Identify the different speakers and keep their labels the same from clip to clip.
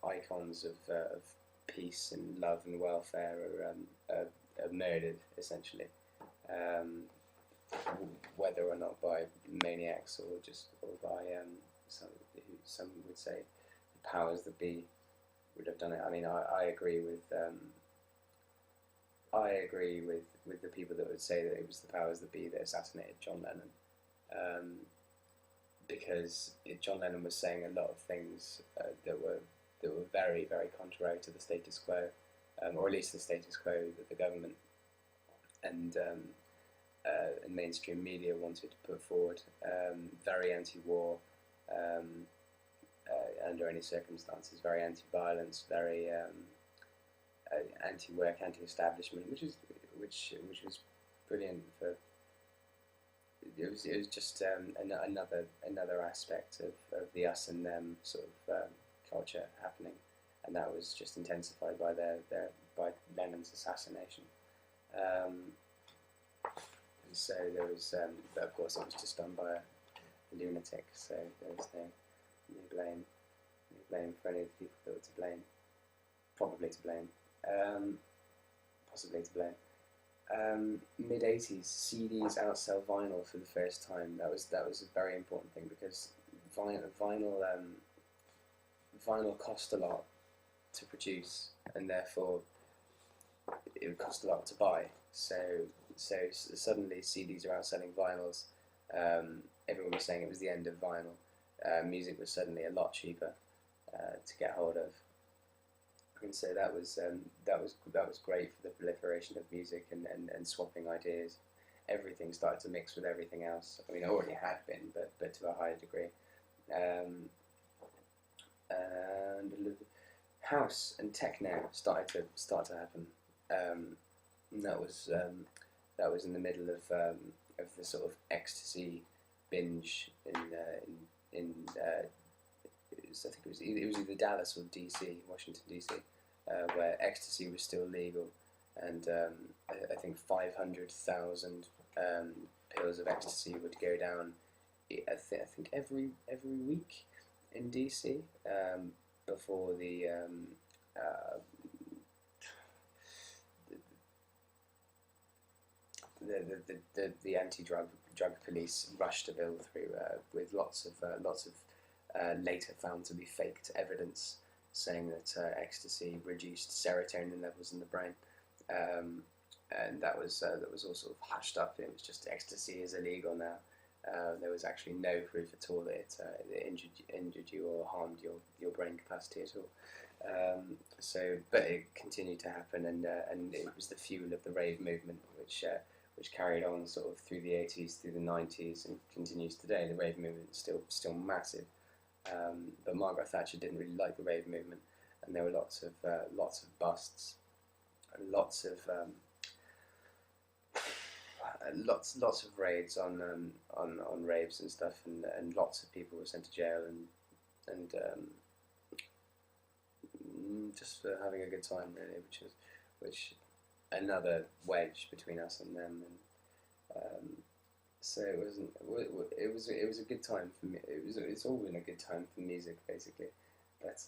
Speaker 1: icons of peace and love and welfare are murdered, essentially, um, whether or not by maniacs or by some would say the powers that be would have done it. I mean, I agree with the people that would say that it was the powers that be that assassinated John Lennon, because John Lennon was saying a lot of things that were very, very contrary to the status quo, or at least the status quo that the government and mainstream media wanted to put forward. Very anti-war, under any circumstances, very anti-violence, very anti-work, anti-establishment, which was brilliant for. It was just another aspect of the us and them sort of culture happening, and that was just intensified by Lennon's assassination. So there was, but of course, it was just done by a lunatic. So there was no blame for any of the people that were to blame, probably to blame, possibly to blame. Mid '80s, CDs outsell vinyl for the first time. That was a very important thing because vinyl cost a lot to produce, and therefore it would cost a lot to buy. So suddenly CDs are outselling vinyls. Everyone was saying it was the end of vinyl. Music was suddenly a lot cheaper to get hold of, and so that was great for the proliferation of music and swapping ideas. Everything started to mix with everything else. I mean, it already had been, but to a higher degree. And house and techno started to happen. And that was in the middle of the sort of ecstasy binge I think it was either Dallas or DC, Washington DC, where ecstasy was still legal, and I think 500,000 pills of ecstasy would go down. I think every week in DC before the anti-drug police rushed a bill through with lots of later found to be faked evidence saying that ecstasy reduced serotonin levels in the brain, and that was all sort of hushed up. It was just ecstasy is illegal now. There was actually no proof at all that it injured you or harmed your brain capacity at all. But it continued to happen, and it was the fuel of the rave movement, which carried on sort of through the 80s, through the 90s, and continues today. The rave movement is still massive, but Margaret Thatcher didn't really like the rave movement, and there were lots of busts, and lots of raids on raves and stuff, and lots of people were sent to jail and just for having a good time, really, which another wedge between us and them, and so it was a good time for me. It's all been a good time for music, basically, but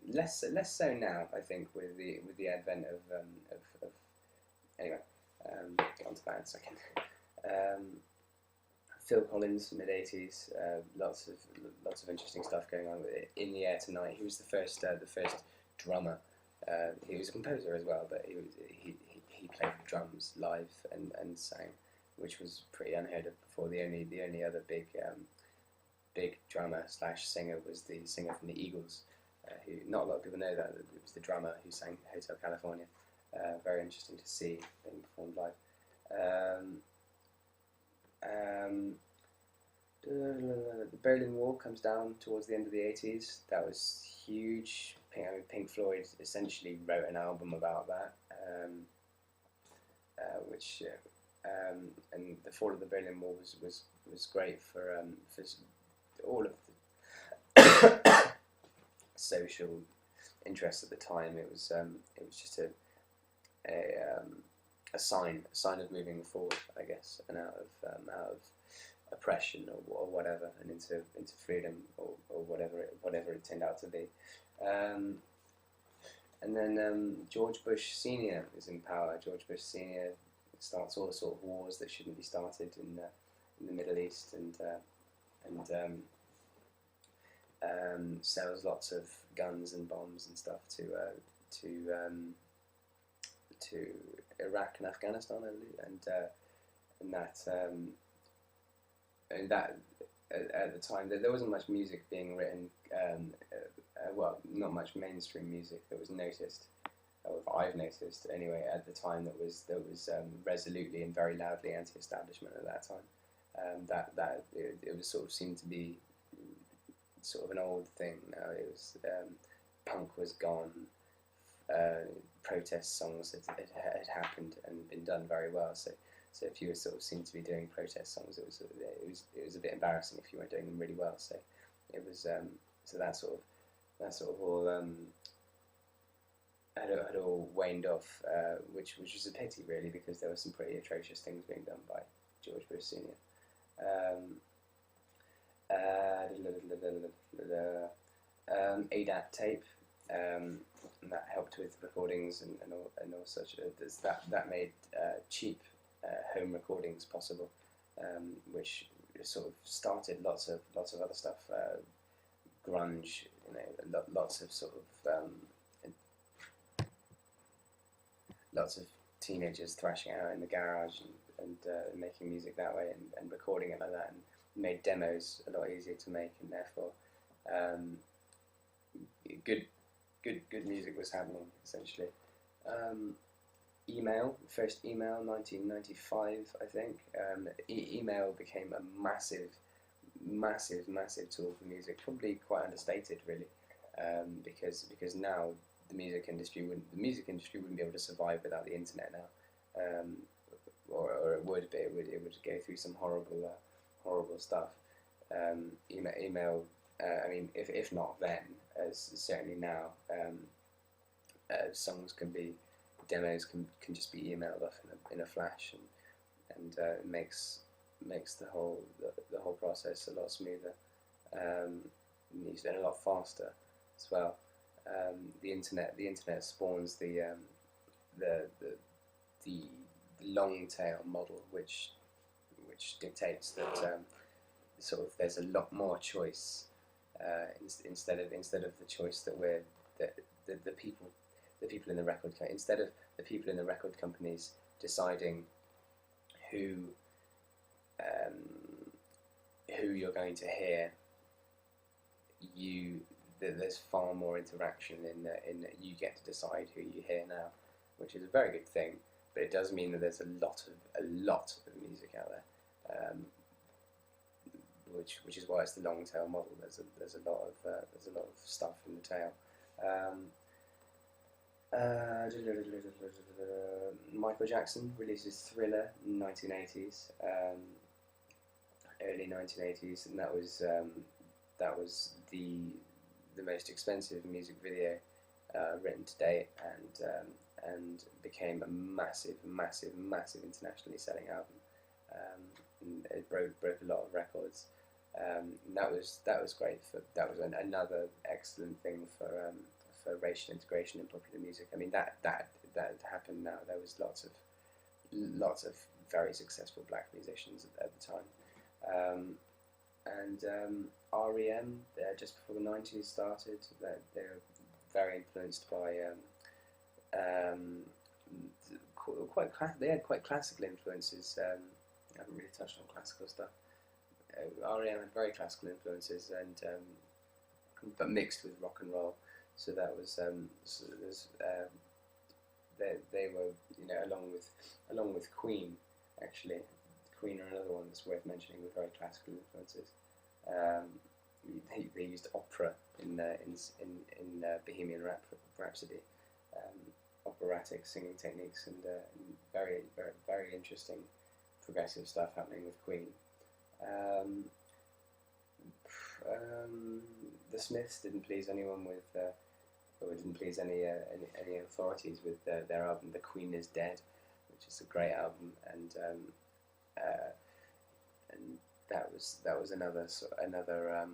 Speaker 1: less so now, I think, with the advent of anyway. Get onto that in a second. Phil Collins, mid '80s, lots of interesting stuff going on with it. In the Air Tonight, he was the first drummer. He was a composer as well, but he played the drums live and sang, which was pretty unheard of before. The only other big drummer / singer was the singer from the Eagles, who not a lot of people know that it was the drummer who sang Hotel California. Very interesting to see being performed live. The Berlin Wall comes down towards the end of the 80s. That was huge. Pink Floyd essentially wrote an album about that, and the fall of the Berlin Wall was great for all of the social interests at the time. It was just a sign of moving forward, I guess, and out of oppression or whatever, and into freedom or whatever it turned out to be. Um, and then George Bush Senior is in power. George Bush Senior starts all the sort of wars that shouldn't be started in the Middle East, and sells lots of guns and bombs and stuff to Iraq and Afghanistan, I believe, and that at the time there wasn't much music being written. Well, not much mainstream music that was noticed, or I've noticed anyway. At the time, that was resolutely and very loudly anti-establishment at that time. It was sort of seemed to be sort of an old thing now. It was punk was gone. Protest songs had happened and been done very well. So if you were sort of seemed to be doing protest songs, it was a bit embarrassing if you weren't doing them really well. So it was so that sort of all had all waned off, which was a pity really, because there were some pretty atrocious things being done by George Bush Senior. ADAT tape, and that helped with recordings and all such. That made cheap home recordings possible, which sort of started lots of other stuff, grunge, lots of sort of lots of teenagers thrashing out in the garage and making music that way and recording it like that, and made demos a lot easier to make, and therefore good music was happening essentially. Email, first email, 1995, I think. Email became a massive tool for music. Probably quite understated, really, because now the music industry wouldn't be able to survive without the internet now, or it would be. It would go through some horrible stuff. Email. I mean, if not then, as certainly now, demos can just be emailed off in a flash, and it makes the whole process a lot smoother, and a lot faster as well. The internet spawns the long tail model, which dictates that sort of there's a lot more choice, instead of the choice that the people in the record instead of the people in the record companies deciding who you're going to hear. There's far more interaction in that you get to decide who you hear now, which is a very good thing. But it does mean that there's a lot of music out there, which is why it's the long tail model. There's a lot of stuff in the tail. Michael Jackson releases Thriller in 1980s, early 1980s, and that was the most expensive music video written to date, and became a massive internationally selling album. And it broke a lot of records. That was great. That was another excellent thing for racial integration in popular music. I mean, that happened now. There was lots of very successful black musicians at the time, and REM, just before the 90s started, they were very influenced by they had quite classical influences. I haven't really touched on classical stuff. REM had very classical influences, but mixed with rock and roll. So that was they were, along with Queen, actually. Queen are another one that's worth mentioning with very classical influences. They used opera in Bohemian Rhapsody, operatic singing techniques, and very interesting progressive stuff happening with Queen. The Smiths didn't please anyone or didn't please any authorities with their album "The Queen Is Dead," which is a great album, and that was another